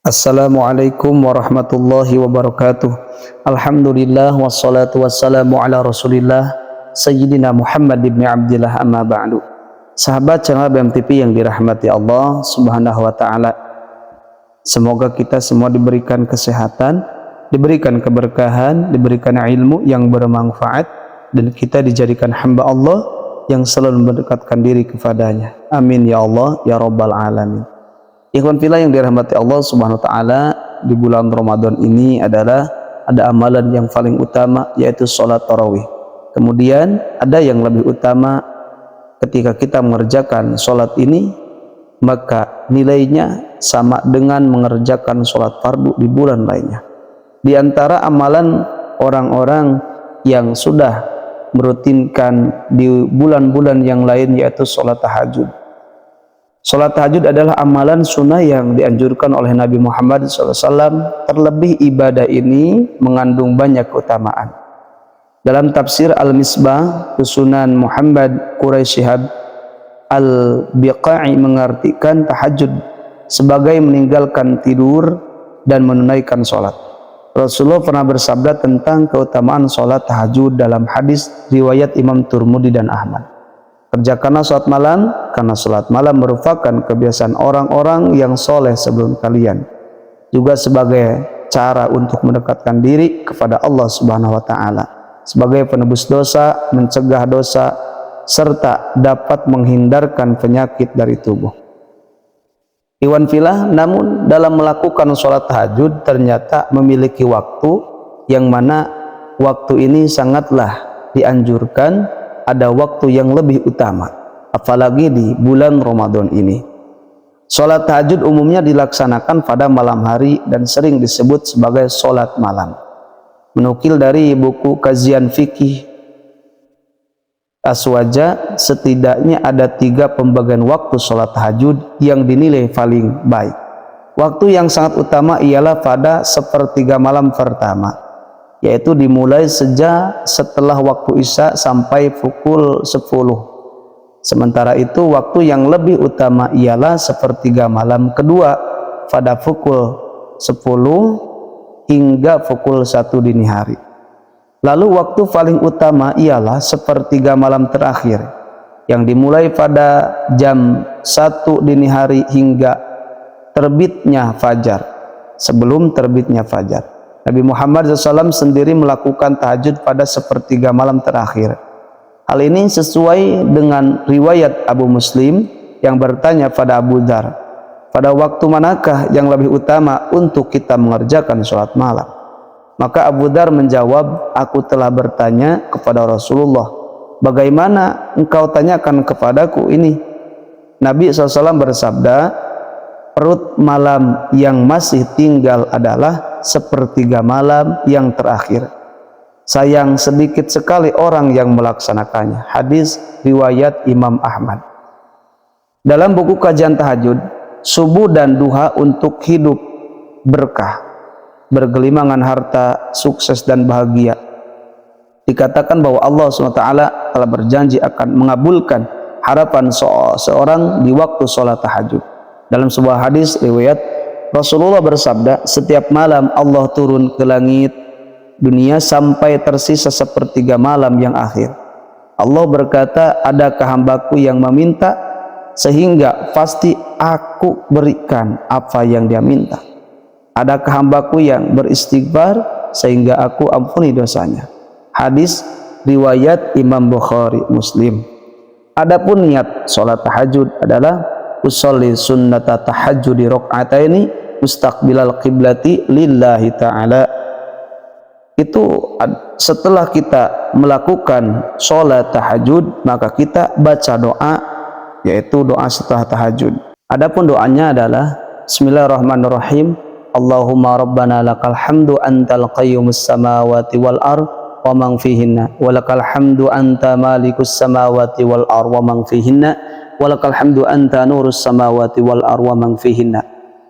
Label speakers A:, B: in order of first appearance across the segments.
A: Assalamualaikum warahmatullahi wabarakatuh. Alhamdulillah wassalatu wassalamu ala Rasulillah Sayyidina Muhammad ibn Abdillah, amma ba'du. Sahabat channel BMTV yang dirahmati Allah Subhanahu wa taala. Semoga kita semua diberikan kesehatan, diberikan keberkahan, diberikan ilmu yang bermanfaat, dan kita dijadikan hamba Allah yang selalu mendekatkan diri kepadanya. Amin ya Allah ya rabbal alamin. Ikhwan fillah yang dirahmati Allah Subhanahu wa taala, di bulan Ramadan ini adalah ada amalan yang paling utama, yaitu sholat tarawih. Kemudian ada yang lebih utama, ketika kita mengerjakan sholat ini maka nilainya sama dengan mengerjakan sholat fardu di bulan lainnya. Di antara amalan orang-orang yang sudah merutinkan di bulan-bulan yang lain yaitu sholat tahajud. Sholat tahajud adalah amalan sunnah yang dianjurkan oleh Nabi Muhammad SAW. Terlebih ibadah ini mengandung banyak keutamaan. Dalam tafsir Al-Misbah Sunan Muhammad Quraisyihab Al-Biqai mengartikan tahajud sebagai meninggalkan tidur dan menunaikan sholat. Rasulullah pernah bersabda tentang keutamaan sholat tahajud dalam hadis riwayat Imam Tirmidzi dan Ahmad. Kerjakanlah sholat malam, karena sholat malam merupakan kebiasaan orang-orang yang soleh sebelum kalian. Juga sebagai cara untuk mendekatkan diri kepada Allah Subhanahu wa ta'ala, sebagai penebus dosa, mencegah dosa, serta dapat menghindarkan penyakit dari tubuh. Ikhwan fillah, namun dalam melakukan sholat tahajud ternyata memiliki waktu, yang mana waktu ini sangatlah dianjurkan. Ada waktu yang lebih utama, apalagi di bulan Ramadan ini. Sholat tahajud umumnya dilaksanakan pada malam hari dan sering disebut sebagai sholat malam. Menukil dari buku kajian fikih Aswaja, setidaknya ada 3 pembagian waktu sholat tahajud yang dinilai paling baik. Waktu yang sangat utama ialah pada sepertiga malam pertama, yaitu dimulai sejak setelah waktu Isya sampai pukul 10. Sementara itu waktu yang lebih utama ialah sepertiga malam kedua pada pukul 10 hingga pukul 1 dini hari. Lalu waktu paling utama ialah sepertiga malam terakhir, yang dimulai pada jam 1 dini hari hingga terbitnya fajar, sebelum terbitnya fajar. Nabi Muhammad SAW sendiri melakukan tahajud pada sepertiga malam terakhir. Hal ini sesuai dengan riwayat Abu Muslim yang bertanya pada Abu Dzar, pada waktu manakah yang lebih utama untuk kita mengerjakan sholat malam? Maka Abu Dzar menjawab, aku telah bertanya kepada Rasulullah, bagaimana engkau tanyakan kepadaku ini? Nabi SAW bersabda, perut malam yang masih tinggal adalah sepertiga malam yang terakhir. Sayang sedikit sekali orang yang melaksanakannya. Hadis riwayat Imam Ahmad. Dalam buku kajian tahajud, subuh dan duha untuk hidup berkah, bergelimangan harta, sukses dan bahagia. Dikatakan bahwa Allah SWT telah berjanji akan mengabulkan harapan seorang di waktu sholat tahajud. Dalam sebuah hadis riwayat Rasulullah bersabda, setiap malam Allah turun ke langit dunia sampai tersisa sepertiga malam yang akhir. Allah berkata, adakah hambaku yang meminta? Sehingga pasti aku berikan apa yang dia minta. Adakah hambaku yang beristighfar? Sehingga aku ampuni dosanya. Hadis riwayat Imam Bukhari Muslim. Adapun niat sholat tahajud adalah usolli sunnata tahajjudi rok'ataini mustaqbilal qiblati lillahi ta'ala. Itu setelah kita melakukan sholat tahajud, maka kita baca doa, yaitu doa setelah tahajud. Adapun doanya adalah Bismillahirrahmanirrahim. Allahumma rabbana lakal hamdu antal qayyumus samawati wal ar wa man fihinna, wa lakal hamdu anta malikus samawati wal ar wa man fihinna, wa lakal hamdu anta nurus samawati wal ar wa man fihinna,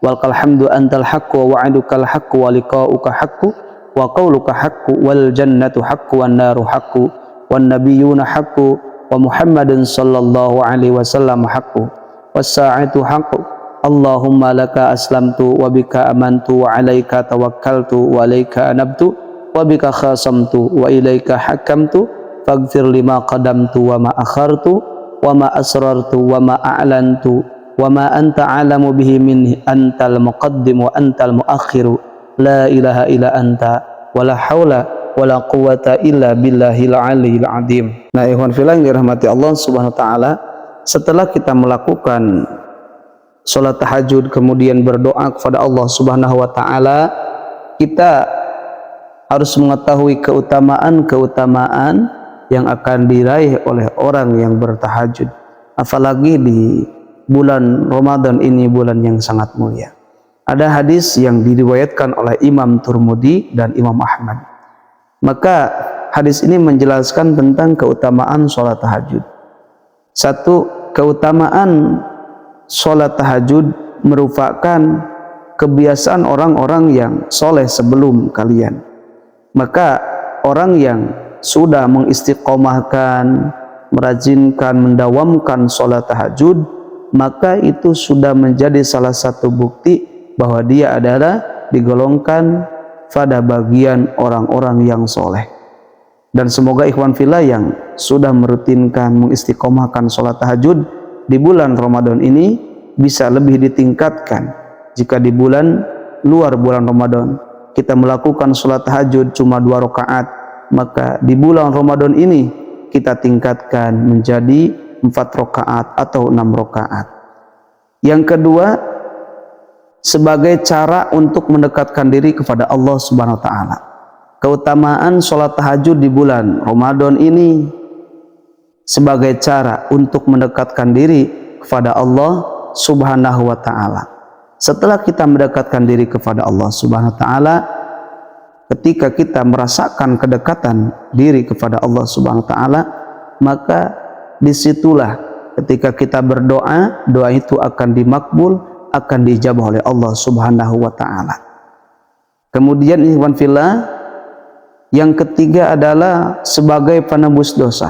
A: walakal hamdu antal haqqu wa wa'adukal haqqu wa liqa'uka haqqu wa qawluka haqqu wal jannatu haqqu wan naru haqqu wan nabiyyuna haqqu wa Muhammadin sallallahu alaihi wasallam haqqu was sa'atu haqqu Allahumma laka aslamtu wa bika amantu wa alaika tawakkaltu wa alaika anabtu wa bika khasamtu wa ilaika hakamtu faghfir lima qadamtu wa ma akhartu wa ma asrartu wa ma a'lantu wa ma anta a'lamu bihi minni antal muqaddim wa antal muakhiru la ilaha illa anta wa la haula wa la quwwata illa billahil aliyil azim. Nah, ikhwan fillah yang dirahmati Allah Subhanahu wa taala, setelah kita melakukan salat tahajud kemudian berdoa kepada Allah Subhanahu wa taala, kita harus mengetahui keutamaan-keutamaan yang akan diraih oleh orang yang bertahajud, apalagi di bulan Ramadan ini, bulan yang sangat mulia. Ada hadis yang diriwayatkan oleh Imam Tirmidzi dan Imam Ahmad. Maka hadis ini menjelaskan tentang keutamaan salat tahajud. Satu, keutamaan salat tahajud merupakan kebiasaan orang-orang yang soleh sebelum kalian. Maka orang yang sudah mengistiqomahkan, merajinkan, mendawamkan salat tahajud, maka itu sudah menjadi salah satu bukti bahwa dia adalah digolongkan pada bagian orang-orang yang soleh. Dan semoga ikhwan fillah yang sudah merutinkan, mengistiqomahkan salat tahajud di bulan Ramadan ini bisa lebih ditingkatkan. Jika di bulan luar bulan Ramadan kita melakukan salat tahajud cuma 2 rakaat, maka di bulan Ramadan ini kita tingkatkan menjadi 4 rakaat atau 6 rakaat. Yang kedua, sebagai cara untuk mendekatkan diri kepada Allah Subhanahu wa taala. Keutamaan salat tahajud di bulan Ramadan ini sebagai cara untuk mendekatkan diri kepada Allah Subhanahu wa taala. Setelah kita mendekatkan diri kepada Allah Subhanahu wa taala, ketika kita merasakan kedekatan diri kepada Allah Subhanahu wa taala, maka disitulah ketika kita berdoa, doa itu akan dimakbul, akan dijabah oleh Allah Subhanahu wa taala. Kemudian ikhwan fillah, yang ketiga adalah sebagai penebus dosa.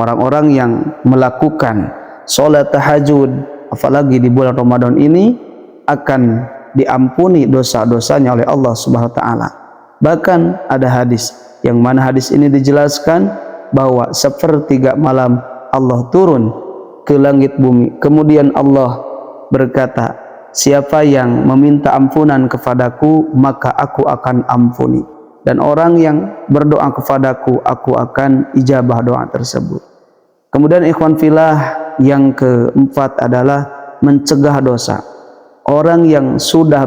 A: Orang-orang yang melakukan salat tahajud apalagi di bulan Ramadan ini akan diampuni dosa-dosanya oleh Allah Subhanahu wa taala. Bahkan ada hadis yang mana hadis ini dijelaskan bahwa sepertiga malam Allah turun ke langit bumi, kemudian Allah berkata, siapa yang meminta ampunan kepadaku maka aku akan ampuni, dan orang yang berdoa kepadaku aku akan ijabah doa tersebut. Kemudian ikhwan fillah, yang keempat adalah mencegah dosa. Orang yang sudah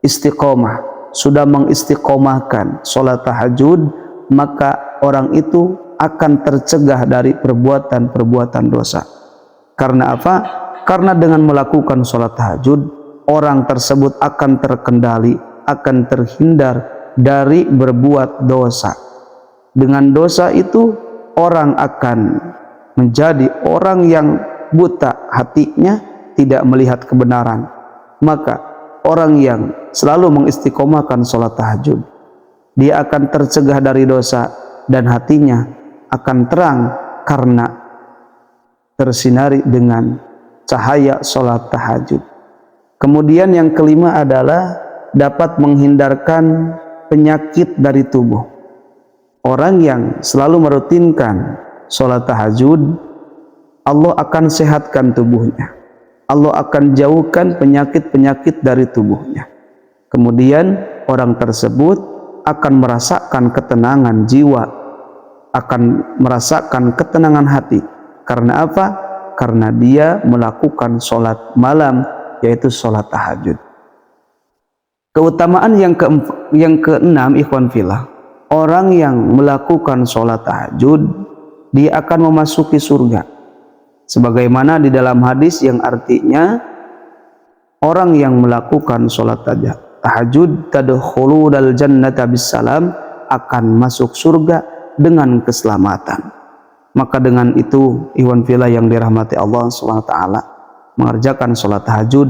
A: beristiqomah, sudah mengistiqomahkan salat tahajud, maka orang itu akan tercegah dari perbuatan-perbuatan dosa. Karena apa? Karena dengan melakukan salat tahajud, orang tersebut akan terkendali, akan terhindar dari berbuat dosa. Dengan dosa itu orang akan menjadi orang yang buta hatinya, tidak melihat kebenaran. Maka orang yang selalu mengistiqomahkan salat tahajud, dia akan tercegah dari dosa dan hatinya akan terang karena tersinari dengan cahaya salat tahajud. Kemudian yang kelima adalah dapat menghindarkan penyakit dari tubuh. Orang yang selalu merutinkan salat tahajud, Allah akan sehatkan tubuhnya. Allah akan jauhkan penyakit-penyakit dari tubuhnya. Kemudian orang tersebut akan merasakan ketenangan jiwa, akan merasakan ketenangan hati. Karena apa? Karena dia melakukan salat malam, yaitu salat tahajud. Keutamaan yang keenam ikhwan fillah, orang yang melakukan salat tahajud dia akan memasuki surga. Sebagaimana di dalam hadis yang artinya orang yang melakukan salat tahajud tadkhulul jannata bisalam, akan masuk surga dengan keselamatan. Maka dengan itu ikhwan fillah yang dirahmati Allah SWT, mengerjakan salat tahajud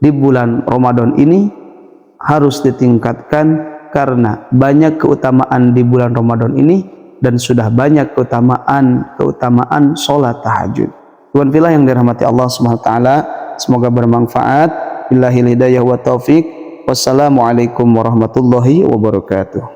A: di bulan Ramadan ini harus ditingkatkan, karena banyak keutamaan di bulan Ramadan ini dan sudah banyak keutamaan salat tahajud. Ikhwan fillah yang dirahmati Allah SWT, Semoga bermanfaat. Billahil hidayah wa taufik. Wassalamualaikum warahmatullahi wabarakatuh.